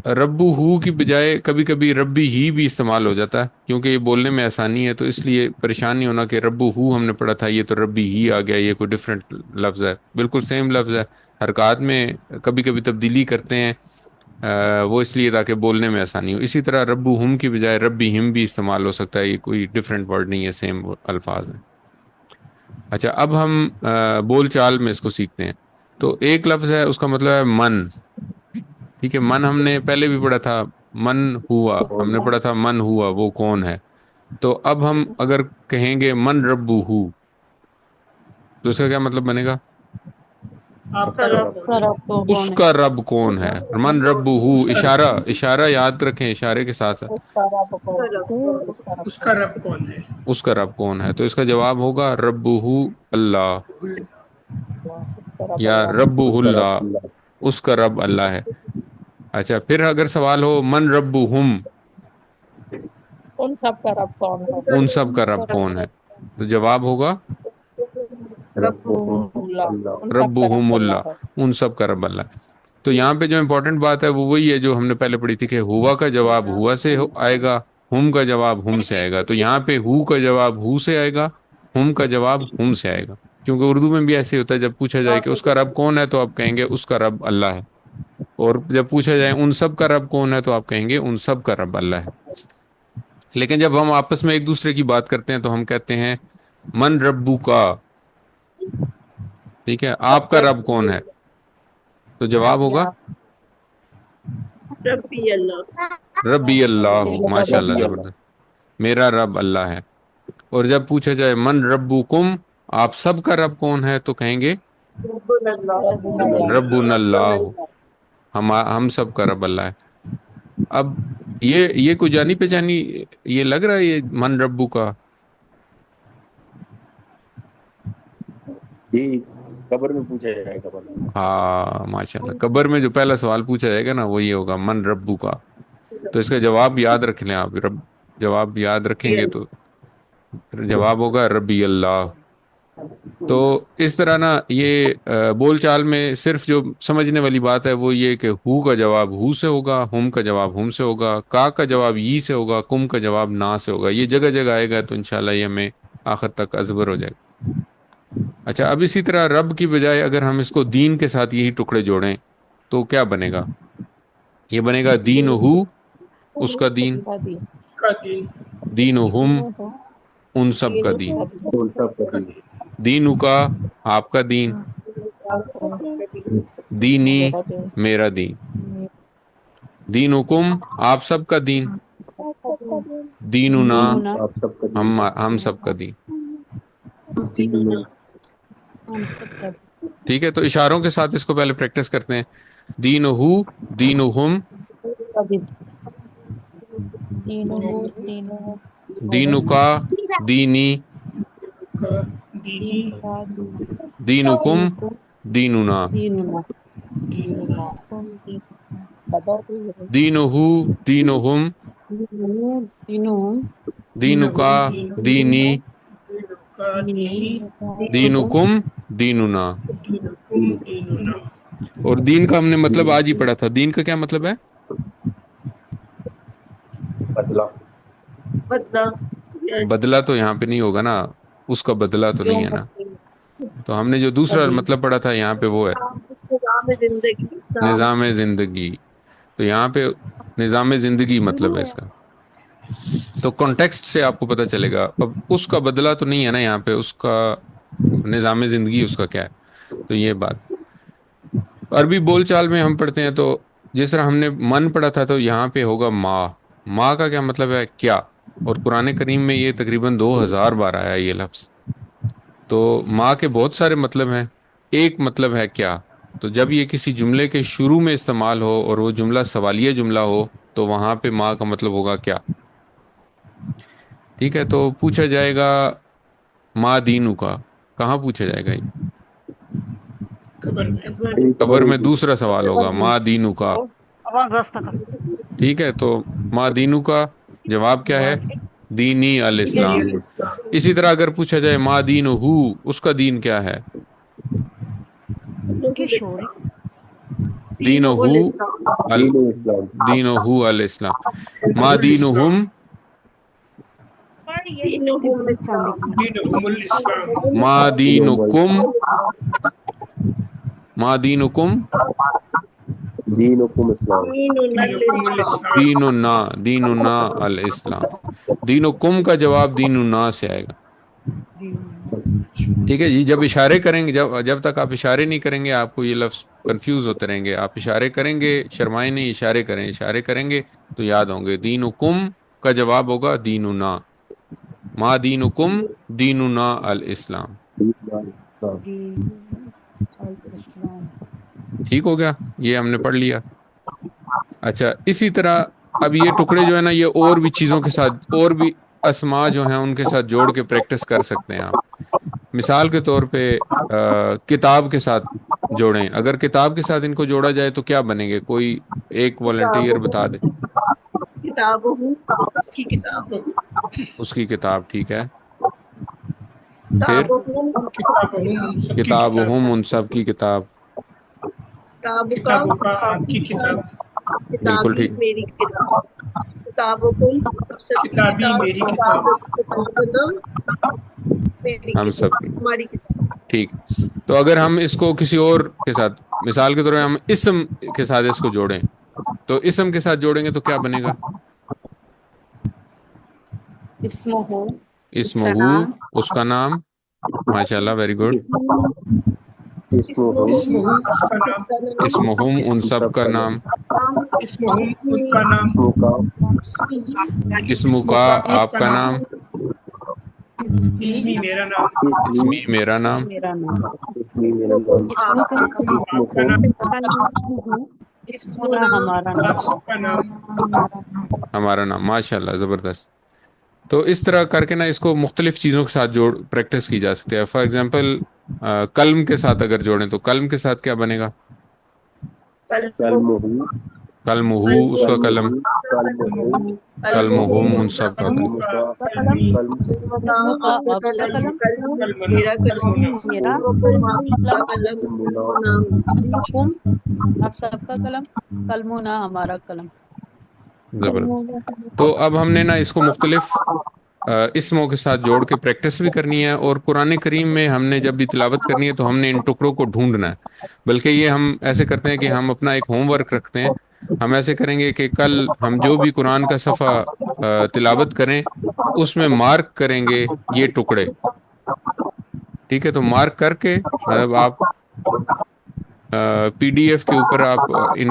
ربو ہو کی بجائے کبھی کبھی ربی ہی بھی استعمال ہو جاتا ہے، کیونکہ یہ بولنے میں آسانی ہے. تو اس لیے پریشان نہیں ہونا کہ ربو ہو ہم نے پڑھا تھا، یہ تو ربی ہی آ گیا، یہ کوئی ڈفرینٹ لفظ ہے. بالکل سیم لفظ ہے، حرکات میں کبھی کبھی تبدیلی کرتے ہیں وہ اس لیے تاکہ بولنے میں آسانی ہو. اسی طرح ربو ہم کی بجائے ربی ہم بھی استعمال ہو سکتا ہے. یہ کوئی ڈفرینٹ ورڈ نہیں ہے، سیم الفاظ ہیں. اچھا، اب ہم بول چال میں اس کو سیکھتے ہیں. تو ایک لفظ ہے، اس کا مطلب ہے من. ٹھیک ہے، من ہم نے پہلے بھی پڑھا تھا. من ہوا، ہم نے پڑھا تھا من ہوا وہ کون ہے. تو اب ہم اگر کہیں گے من ربو ہو، تو اس کا کیا مطلب بنے گا؟ آپ کا رب اس کا رب کون ہے. من رب ہو، اشارہ اشارہ یاد رکھیں، اشارے کے ساتھ ساتھ اس کا رب کون ہے؟ اس کا رب کون ہے. تو اس کا جواب ہوگا رب ہو اللہ، یا رب اللہ، اس کا رب اللہ ہے. اچھا، پھر اگر سوال ہو من رب ہم، ان سب کا رب کون ہے؟ ان سب کا رب کون ہے، تو جواب ہوگا اللہ، ان سب رب کا ہم رب اللہ، اللہ ہے. ان سب کا رب اللہ. تو یہاں پہ جو امپورٹنٹ بات ہے وہ وہی ہے جو ہم نے پہلے پڑھی تھی کہ ہوا کا جواب ہوا سے آئے گا، ہم کا جواب ہم سے آئے گا. تو یہاں پہ ہو کا جواب ہو سے آئے گا، ہم کا جواب ہم سے آئے گا. کیونکہ اردو میں بھی ایسے ہوتا ہے، جب پوچھا جائے کہ اس کا رب کون ہے تو آپ کہیں گے اس کا رب اللہ ہے. اور جب پوچھا جائے ان سب کا رب کون ہے تو آپ کہیں گے ان سب کا رب اللہ ہے. لیکن جب ہم آپس میں ایک دوسرے کی بات کرتے ہیں تو ہم کہتے ہیں من ربو کا. ٹھیک ہے، آپ کا رب کون ہے، تو جواب ہوگا ربی اللہ. ربی اللہ. ماشاء اللہ، زبردست، میرا رب اللہ ہے. اور جب پوچھا جائے من ربکم، آپ سب کا رب کون ہے، تو کہیں گے ربنا اللہ، ہم سب کا رب اللہ ہے. اب یہ کوئی جانی پہچانی یہ لگ رہا ہے یہ من ربو کا؟ جی، قبر میں پوچھا جائے گا. ہاں ماشاء اللہ، قبر میں جو پہلا سوال پوچھا جائے گا نا وہ یہ ہوگا من ربو کا. تو اس کا جواب یاد رکھ لیں آپ، جواب یاد رکھیں گے تو جواب ہوگا ربی اللہ. تو اس طرح نا یہ بول چال میں صرف جو سمجھنے والی بات ہے وہ یہ کہ ہو کا جواب ہو سے ہوگا، ہم کا جواب ہم سے ہوگا، کا جواب ی سے ہوگا، کم کا جواب نا سے ہوگا. یہ جگہ جگہ آئے گا تو انشاءاللہ یہ ہمیں آخر تک ازبر ہو جائے گا. اچھا، اب اسی طرح رب کی بجائے اگر ہم اس کو دین کے ساتھ یہی ٹکڑے جوڑیں تو کیا بنے گا؟ یہ بنے گا دین ہو، اس کا دین، اس کا دین، دین ہم، ان سب کا دین، ان سب کا دین. دین کا آپ کا دین، دینی میرا دین، دین حکم آپ سب کا دین، دیننا آپ سب کا دین. ہم سب کا دین. دین ٹھیک ہے، تو اشاروں کے ساتھ اس کو پہلے پریکٹس کرتے ہیں. دین ہو، دین ہم، دین کا دینی، کا دینی، دین حکم دیننا، دیننا، دین ہو، دین ہم، دین کا دینی، کا دینی، دینکم دیننا. دینکم دیننا. اور دین کا ہم نے مطلب آج ہی پڑھا تھا. دین کا کیا مطلب ہے؟ بدلا. بدلہ تو یہاں پہ نہیں ہوگا نا، اس کا بدلہ تو نہیں ہے نا. تو ہم نے جو دوسرا مطلب پڑھا تھا یہاں پہ وہ ہے نظام زندگی. تو یہاں پہ نظام زندگی مطلب ہے اس کا. تو کانٹیکسٹ سے آپ کو پتہ چلے گا. اب اس کا بدلہ تو نہیں ہے نا یہاں پہ، اس کا نظام زندگی اس کا کیا ہے. تو یہ بات عربی بول چال میں ہم پڑھتے ہیں تو جس طرح ہم نے من پڑھا تھا تو یہاں پہ ہوگا ماں کا کیا مطلب ہے کیا. اور قرآن کریم میں یہ تقریباً 2000 بار آیا ہے یہ لفظ. تو ماں کے بہت سارے مطلب ہیں، ایک مطلب ہے کیا. تو جب یہ کسی جملے کے شروع میں استعمال ہو اور وہ جملہ سوالیہ جملہ ہو تو وہاں پہ ماں کا مطلب ہوگا کیا. ٹھیک ہے، تو پوچھا جائے گا ماں دینو کا، کہاں پوچھا جائے گا؟ قبر میں. قبر میں دوسرا سوال ہوگا ماں دینو کا. ٹھیک ہے، تو ماں دینو کا جواب کیا ہے؟ دینی الاسلام. اسی طرح اگر پوچھا جائے ماں دین ہو، اس کا دین کیا ہے؟ دین ہو دین اسلام. دین ہو الاسلام. ماں دین ہم، دینہم الاسلام. ماں دینکم، ماں دینکم دینکم اسلام دیننا الاسلام. دینکم کا جواب دیننا سے آئے گا. ٹھیک ہے جی. جب اشارے کریں گے، جب تک آپ اشارے نہیں کریں گے آپ کو یہ لفظ کنفیوز ہوتے رہیں گے. آپ اشارے کریں گے، شرمائے نہیں، اشارے کریں، اشارے کریں گے تو یاد ہوں گے. دینکم کا جواب ہوگا دیننا. ما دینکم دیننا الاسلام. ٹھیک ہو گیا، یہ ہم نے پڑھ لیا. اچھا، اسی طرح اب یہ ٹکڑے جو ہے نا، یہ اور بھی چیزوں کے ساتھ، اور بھی اسما جو ہیں ان کے ساتھ جوڑ کے پریکٹس کر سکتے ہیں آپ. مثال کے طور پہ کتاب کے ساتھ جوڑیں. اگر کتاب کے ساتھ ان کو جوڑا جائے تو کیا بنے گے؟ کوئی ایک والنٹیئر بتا دے. کتاب ہوں، اس کی کتاب ہوں، اس کی کتاب. ٹھیک ہے. پھر کتاب ہوں، کتاب ہم، ان سب کی کتاب. کتاب کا آپ کی کتاب، بالکل کتابی ٹھیک. میری کتاب، کتابکم آپ سب کی کتابی کتاب، میری کتاب، کتابنا میری ہم کتاب، سب کی. ہماری کتاب. ٹھیک. تو اگر ہم اس کو کسی اور کے ساتھ، مثال کے طور پہ ہم اسم کے ساتھ اس کو جوڑیں، تو اسم کے ساتھ جوڑیں گے تو کیا بنے گا؟ اسمہ ہو، اس اسم کا ہو، نام، اس کا نام. ماشاءاللہ، ویری گڈ. اسمہم اسمہ اس کا نام، اسم ہم، ان سب کا نام. اسمہ ان کا نام، اسم کا آپ کا نام. اسمی میرا نام، اسمی میرا نام. میرا نام. اسمی میرا نام. اسمہ کا آپ کا نام، اسمنا ہمارا آپ نام. سب کا نام. ہمارا نام. ماشاءاللہ، زبردست. تو اس طرح کر کے نا اس کو مختلف چیزوں کے ساتھ جوڑ پریکٹس کی جا سکتی ہے. فار ایگزامپل قلم کے ساتھ اگر جوڑیں تو قلم کے ساتھ کیا بنے گا؟ کلمہ قلم ہو، اس کا قلم. قلم ہم، ان سب کا قلم. اسمہ کا آپ کا قلم، میرا قلم، میرا قلم، آپ سب کا قلم، قلمنا ہمارا قلم. زبردست. تو اب ہم نے نا اس کو مختلف اسموں کے ساتھ جوڑ کے پریکٹس بھی کرنی ہے، اور قرآن کریم میں ہم نے جب بھی تلاوت کرنی ہے تو ہم نے ان ٹکڑوں کو ڈھونڈنا ہے. بلکہ یہ ہم ایسے کرتے ہیں کہ ہم اپنا ایک ہوم ورک رکھتے ہیں. ہم ایسے کریں گے کہ کل ہم جو بھی قرآن کا صفحہ تلاوت کریں اس میں مارک کریں گے یہ ٹکڑے. ٹھیک ہے. تو مارک کر کے مطلب آپ پی ڈی ایف کے اوپر آپ ان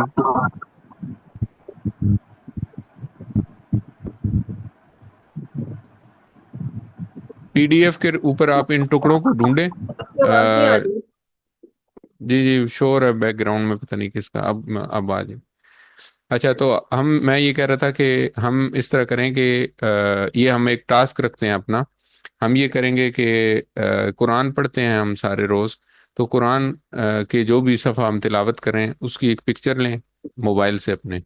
پی ڈی ایف کے اوپر آپ ان ٹکڑوں کو ڈھونڈیں. جی جی، شور ہے بیک گراؤنڈ میں، پتہ نہیں کس کا. اب آ جائے. اچھا، تو میں یہ کہہ رہا تھا کہ ہم اس طرح کریں کہ یہ ہم ایک ٹاسک رکھتے ہیں اپنا. ہم یہ کریں گے کہ قرآن پڑھتے ہیں ہم سارے روز، تو قرآن کے جو بھی صفحہ ہم تلاوت کریں اس کی ایک پکچر لیں موبائل سے اپنے،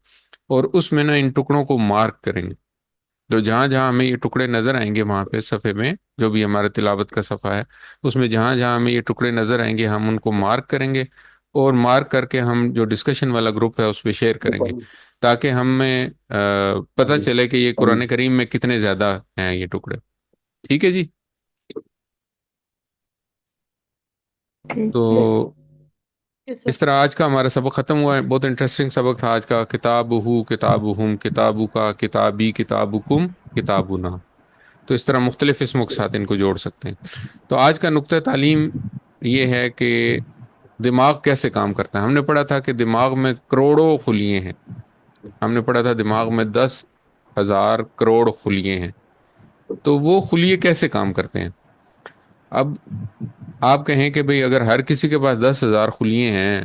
اور اس میں نا ان ٹکڑوں کو مارک کریں گے. تو جہاں جہاں ہمیں یہ ٹکڑے نظر آئیں گے وہاں پہ صفحے میں، جو بھی ہمارا تلاوت کا صفحہ ہے اس میں جہاں جہاں ہمیں یہ ٹکڑے نظر آئیں گے ہم ان کو مارک کریں گے، اور مارک کر کے ہم جو ڈسکشن والا گروپ ہے اس پہ شیئر کریں گے، تاکہ ہمیں پتہ چلے کہ یہ قرآن کریم میں کتنے زیادہ ہیں یہ ٹکڑے. ٹھیک ہے جی. تو اس طرح آج کا ہمارا سبق ختم ہوا ہے. بہت انٹرسٹنگ سبق تھا آج کا. کتاب ہو، کتاب ہم، کتابو کا، کتابی، کتابکم، کتابنا. تو اس طرح مختلف اسموں کے ساتھ ان کو جوڑ سکتے ہیں. تو آج کا نقطہ تعلیم یہ ہے کہ دماغ کیسے کام کرتا ہے. ہم نے پڑھا تھا کہ دماغ میں کروڑوں خلیے ہیں. ہم نے پڑھا تھا دماغ میں 10,000 کروڑ خلیے ہیں. تو وہ خلیے کیسے کام کرتے ہیں؟ اب آپ کہیں کہ بھئی اگر ہر کسی کے پاس 10,000 خلیے ہیں،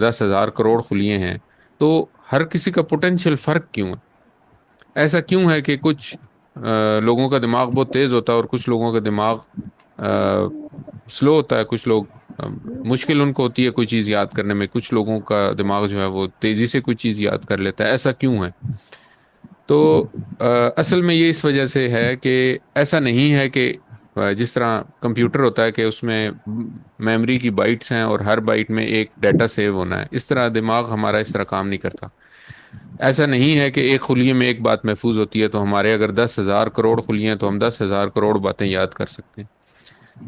10,000 کروڑ خلیے ہیں، تو ہر کسی کا پوٹینشیل فرق کیوں ہے؟ ایسا کیوں ہے کہ کچھ لوگوں کا دماغ بہت تیز ہوتا ہے اور کچھ لوگوں کا دماغ سلو ہوتا ہے؟ کچھ لوگ مشکل ان کو ہوتی ہے کوئی چیز یاد کرنے میں، کچھ لوگوں کا دماغ جو ہے وہ تیزی سے کوئی چیز یاد کر لیتا ہے. ایسا کیوں ہے؟ تو اصل میں یہ اس وجہ سے ہے کہ ایسا نہیں ہے کہ جس طرح کمپیوٹر ہوتا ہے کہ اس میں میموری کی بائٹس ہیں اور ہر بائٹ میں ایک ڈیٹا سیو ہونا ہے، اس طرح دماغ ہمارا اس طرح کام نہیں کرتا. ایسا نہیں ہے کہ ایک خلیے میں ایک بات محفوظ ہوتی ہے، تو ہمارے اگر 10,000 کروڑ خلیے ہیں تو ہم 10,000 کروڑ باتیں یاد کر سکتے ہیں.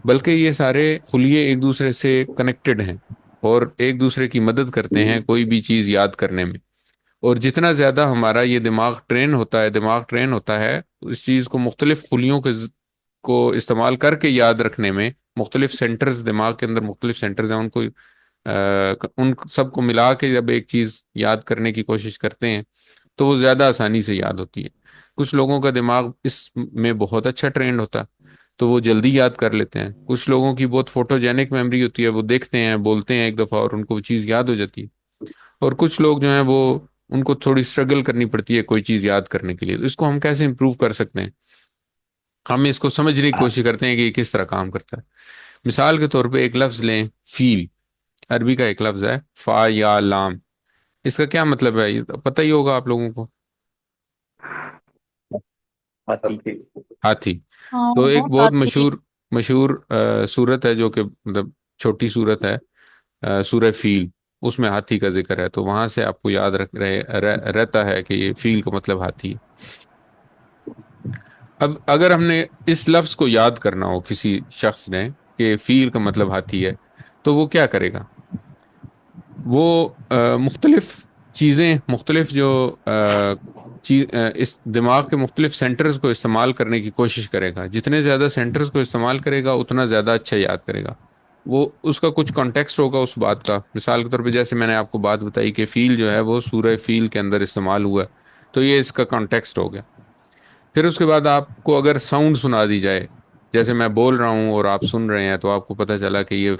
بلکہ یہ سارے خلیے ایک دوسرے سے کنیکٹڈ ہیں. اور ایک دوسرے کی مدد کرتے ہیں کوئی بھی چیز یاد کرنے میں. اور جتنا زیادہ ہمارا یہ دماغ ٹرین ہوتا ہے اس چیز کو مختلف خلیوں کو استعمال کر کے یاد رکھنے میں، مختلف سینٹرز دماغ کے اندر مختلف سینٹرز ہیں، ان سب کو ملا کے جب ایک چیز یاد کرنے کی کوشش کرتے ہیں تو وہ زیادہ آسانی سے یاد ہوتی ہے. کچھ لوگوں کا دماغ اس میں بہت اچھا ٹرینڈ ہوتا ہے تو وہ جلدی یاد کر لیتے ہیں. کچھ لوگوں کی بہت فوٹوجینک میموری ہوتی ہے، وہ دیکھتے ہیں بولتے ہیں ایک دفعہ اور ان کو وہ چیز یاد ہو جاتی ہے. اور کچھ لوگ جو ہیں وہ ان کو تھوڑی سٹرگل کرنی پڑتی ہے کوئی چیز یاد کرنے کے لیے. تو اس کو ہم کیسے امپروو کر سکتے ہیں؟ ہم اس کو سمجھنے کی کوشش کرتے ہیں کہ یہ کس طرح کام کرتا ہے. مثال کے طور پہ ایک لفظ لیں، فیل. عربی کا ایک لفظ ہے فا یا لام. اس کا کیا مطلب ہے؟ یہ تو پتہ ہی ہوگا آپ لوگوں کو. ہاتھی. ہاتھی. ہاں تو ایک بہت ہاتھی. مشہور صورت ہے جو کہ مطلب چھوٹی صورت ہے، سورہ فیل. اس میں ہاتھی کا ذکر ہے، تو وہاں سے آپ کو یاد رہتا ہے کہ یہ فیل کا مطلب ہاتھی ہے. اب اگر ہم نے اس لفظ کو یاد کرنا ہو کسی شخص نے کہ فیل کا مطلب ہاتھی ہے تو وہ کیا کرے گا؟ وہ مختلف چیزیں، مختلف جو اس دماغ کے مختلف سینٹرز کو استعمال کرنے کی کوشش کرے گا. جتنے زیادہ سینٹرز کو استعمال کرے گا اتنا زیادہ اچھا یاد کرے گا. وہ اس کا کچھ کانٹیکسٹ ہوگا اس بات کا. مثال کے طور پہ جیسے میں نے آپ کو بات بتائی کہ فیل جو ہے وہ سورہ فیل کے اندر استعمال ہوا ہے، تو یہ اس کا کانٹیکسٹ ہو گیا. پھر اس کے بعد آپ کو اگر ساؤنڈ سنا دی جائے، جیسے میں بول رہا ہوں اور آپ سن رہے ہیں، تو آپ کو پتہ چلا کہ یہ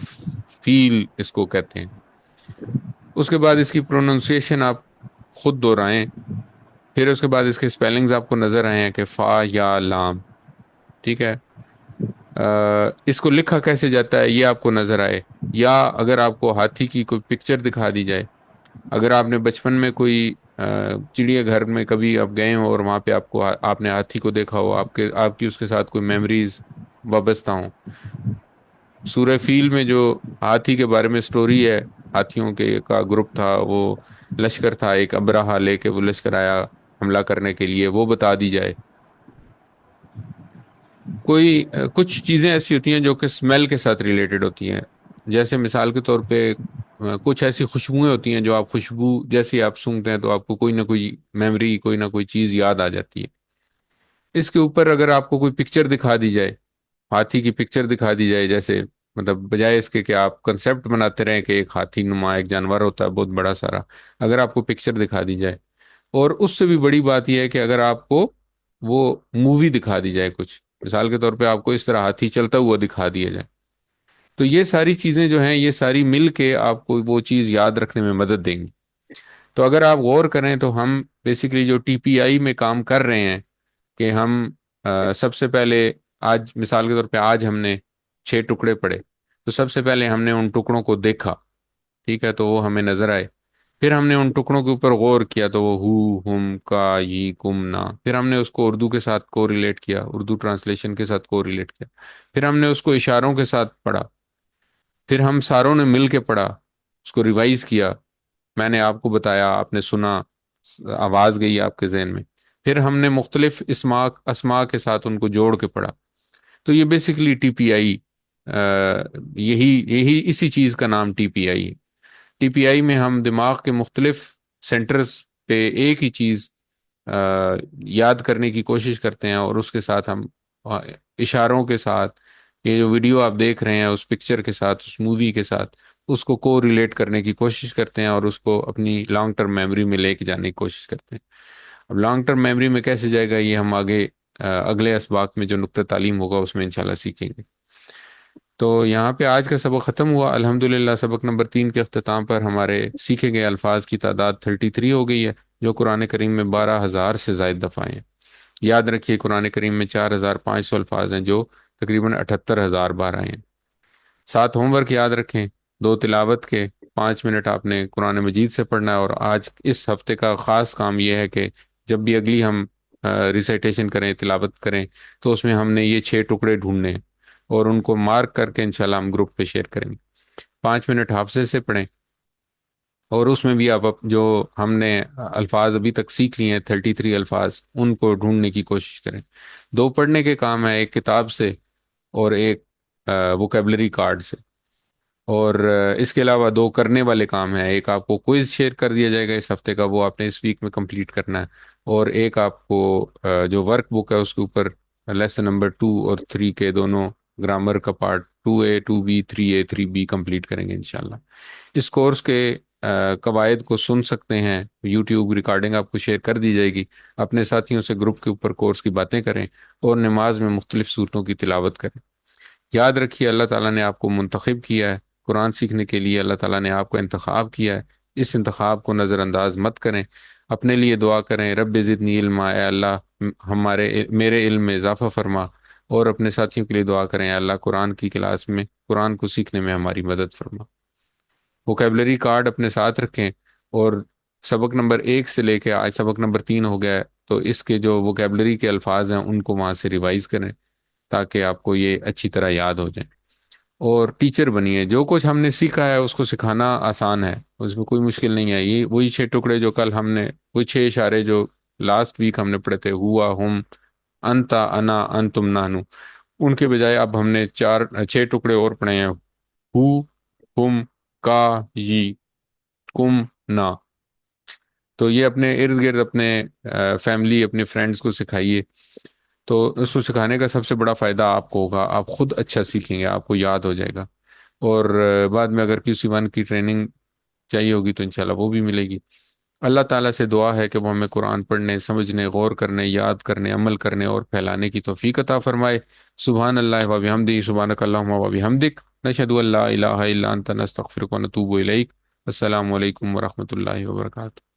فیل اس کو کہتے ہیں. اس کے بعد اس کی پروننسیشن آپ خود دہرائیں. پھر اس کے بعد اس کے اسپیلنگز آپ کو نظر آئے ہیں کہ فا یا لام. ٹھیک ہے. اس کو لکھا کیسے جاتا ہے یہ آپ کو نظر آئے. یا اگر آپ کو ہاتھی کی کوئی پکچر دکھا دی جائے، اگر آپ نے بچپن میں کوئی چڑیا گھر میں کبھی آپ گئے ہوں اور وہاں پہ آپ نے ہاتھی کو دیکھا ہو، آپ کی اس کے ساتھ کوئی میموریز وابستہ ہوں. سورہ فیل میں جو ہاتھی کے بارے میں سٹوری ہے، ہاتھیوں کا گروپ تھا، وہ لشکر تھا ایک، ابرہا لے کے وہ لشکر آیا حملہ کرنے کے لیے، وہ بتا دی جائے. کچھ چیزیں ایسی ہوتی ہیں جو کہ اسمیل کے ساتھ ریلیٹڈ ہوتی ہیں. جیسے مثال کے طور پہ کچھ ایسی خوشبوئیں ہوتی ہیں جو آپ خوشبو جیسی آپ سونگتے ہیں تو آپ کو کوئی نہ کوئی میموری، کوئی نہ کوئی چیز یاد آ جاتی ہے. اس کے اوپر اگر آپ کو کوئی پکچر دکھا دی جائے، ہاتھی کی پکچر دکھا دی جائے، جیسے مطلب بجائے اس کے کہ آپ کنسیپٹ بناتے رہیں کہ ایک ہاتھی نما ایک جانور ہوتا ہے بہت بڑا سارا، اگر آپ کو پکچر دکھا دی جائے، اور اس سے بھی بڑی بات یہ ہے کہ اگر آپ کو وہ مووی دکھا دی جائے، کچھ مثال کے طور پہ آپ کو اس طرح ہاتھی چلتا ہوا دکھا دیا جائے، تو یہ ساری چیزیں جو ہیں یہ ساری مل کے آپ کو وہ چیز یاد رکھنے میں مدد دیں گی. تو اگر آپ غور کریں تو ہم بیسیکلی جو ٹی پی آئی میں کام کر رہے ہیں کہ ہم سب سے پہلے آج مثال کے طور پہ آج ہم نے 6 ٹکڑے پڑھے، تو سب سے پہلے ہم نے ان ٹکڑوں کو دیکھا. ٹھیک ہے. تو وہ ہمیں نظر آئے. پھر ہم نے ان ٹکڑوں کے اوپر غور کیا تو وہ ہو، ہم، کا، یہ، کم، نا. پھر ہم نے اس کو اردو کے ساتھ کو ریلیٹ کیا، اردو ٹرانسلیشن کے ساتھ کو ریلیٹ کیا. پھر ہم نے اس کو اشاروں کے ساتھ پڑھا. پھر ہم ساروں نے مل کے پڑھا، اس کو ریوائز کیا. میں نے آپ کو بتایا، آپ نے سنا، آواز گئی آپ کے ذہن میں. پھر ہم نے مختلف اسما کے ساتھ ان کو جوڑ کے پڑھا. تو یہ بیسیکلی ٹی پی آئی، یہی اسی چیز کا نام ٹی پی آئی ہے. ٹی پی آئی میں ہم دماغ کے مختلف سینٹرز پہ ایک ہی چیز یاد کرنے کی کوشش کرتے ہیں، اور اس کے ساتھ ہم اشاروں کے ساتھ، یہ جو ویڈیو آپ دیکھ رہے ہیں اس پکچر کے ساتھ، اس مووی کے ساتھ، اس کو ریلیٹ کرنے کی کوشش کرتے ہیں اور اس کو اپنی لانگ ٹرم میموری میں لے کے جانے کی کوشش کرتے ہیں. اب لانگ ٹرم میموری میں کیسے جائے گا یہ ہم آگے اگلے اسباق میں جو نقطہ تعلیم ہوگا اس میں انشاءاللہ سیکھیں گے. تو یہاں پہ آج کا سبق ختم ہوا الحمدللہ. سبق نمبر 3 کے اختتام پر ہمارے سیکھے گئے الفاظ کی تعداد 33 ہو گئی ہے، جو قرآن کریم میں 12,000 سے زائد دفعہ ہیں. یاد رکھیے قرآن کریم میں 4,500 الفاظ ہیں جو تقریباً 78,000 بار آئے ہیں. 7 ہوم ورک یاد رکھیں، 2 تلاوت کے، 5 منٹ آپ نے قرآن مجید سے پڑھنا ہے. اور آج اس ہفتے کا خاص کام یہ ہے کہ جب بھی اگلی ہم ریسائٹیشن کریں، تلاوت کریں، تو اس میں ہم نے یہ 6 ٹکڑے ڈھونڈنے ہیں اور ان کو مارک کر کے انشاءاللہ ہم گروپ پہ شیئر کریں گے. 5 منٹ حافظے سے پڑھیں، اور اس میں بھی آپ جو ہم نے الفاظ ابھی تک سیکھ لیے ہیں 33 الفاظ، ان کو ڈھونڈنے کی کوشش کریں. 2 پڑھنے کے کام ہے، ایک کتاب سے اور ایک ووکیبلری کارڈ سے. اور اس کے علاوہ دو کرنے والے کام ہیں. ایک آپ کو کوئز شیئر کر دیا جائے گا اس ہفتے کا، وہ آپ نے اس ویک میں کمپلیٹ کرنا ہے. اور ایک آپ کو جو ورک بک ہے اس کے اوپر لیسن نمبر 2 اور 3 کے دونوں گرامر کا part 2A 2B 3A 3B complete کریں گے انشاءاللہ. اس کورس کے قواعد کو سن سکتے ہیں، یوٹیوب ریکارڈنگ آپ کو شیئر کر دی جائے گی. اپنے ساتھیوں سے گروپ کے اوپر کورس کی باتیں کریں اور نماز میں مختلف صورتوں کی تلاوت کریں. یاد رکھیے اللہ تعالیٰ نے آپ کو منتخب کیا ہے قرآن سیکھنے کے لیے. اللہ تعالیٰ نے آپ کو انتخاب کیا ہے، اس انتخاب کو نظر انداز مت کریں. اپنے لیے دعا کریں، رب زدنی علما، اے اللہ میرے علم میں اضافہ فرما. اور اپنے ساتھیوں کے لیے دعا کریں، اے اللہ قرآن کی کلاس میں قرآن کو سیکھنے میں ہماری مدد فرما. ووکیبلری کارڈ اپنے ساتھ رکھیں، اور سبق نمبر 1 سے لے کے آج سبق نمبر 3 ہو گیا ہے، تو اس کے جو ووکیبلری کے الفاظ ہیں ان کو وہاں سے ریوائز کریں تاکہ آپ کو یہ اچھی طرح یاد ہو جائیں. اور ٹیچر بنیے. جو کچھ ہم نے سیکھا ہے اس کو سکھانا آسان ہے، اس میں کوئی مشکل نہیں ہے. یہ وہی 6 ٹکڑے جو کل ہم نے، وہی 6 اشارے جو لاسٹ ویک ہم نے پڑھے تھے، ہوا، ہم، انتا، انا، انتم، نانو، ان کے بجائے اب ہم نے 6 ٹکڑے اور پڑھے ہیں، ہو، ہم، کا، یی، کم، نا. تو یہ اپنے ارد گرد اپنے فیملی، اپنے فرینڈز کو سکھائیے. تو اس کو سکھانے کا سب سے بڑا فائدہ آپ کو ہوگا، آپ خود اچھا سیکھیں گے، آپ کو یاد ہو جائے گا. اور بعد میں اگر کسی ون کی ٹریننگ چاہیے ہوگی تو انشاءاللہ وہ بھی ملے گی. اللہ تعالیٰ سے دعا ہے کہ وہ ہمیں قرآن پڑھنے، سمجھنے، غور کرنے، یاد کرنے، عمل کرنے اور پھیلانے کی توفیق عطا فرمائے. سبحان اللہ و بحمدہ، سبحانک اللہم و بحمدک، نشہد ان لا الہ الا انت، نستغفرک و نتوب الیک. السلام علیکم ورحمۃ اللہ وبرکاتہ.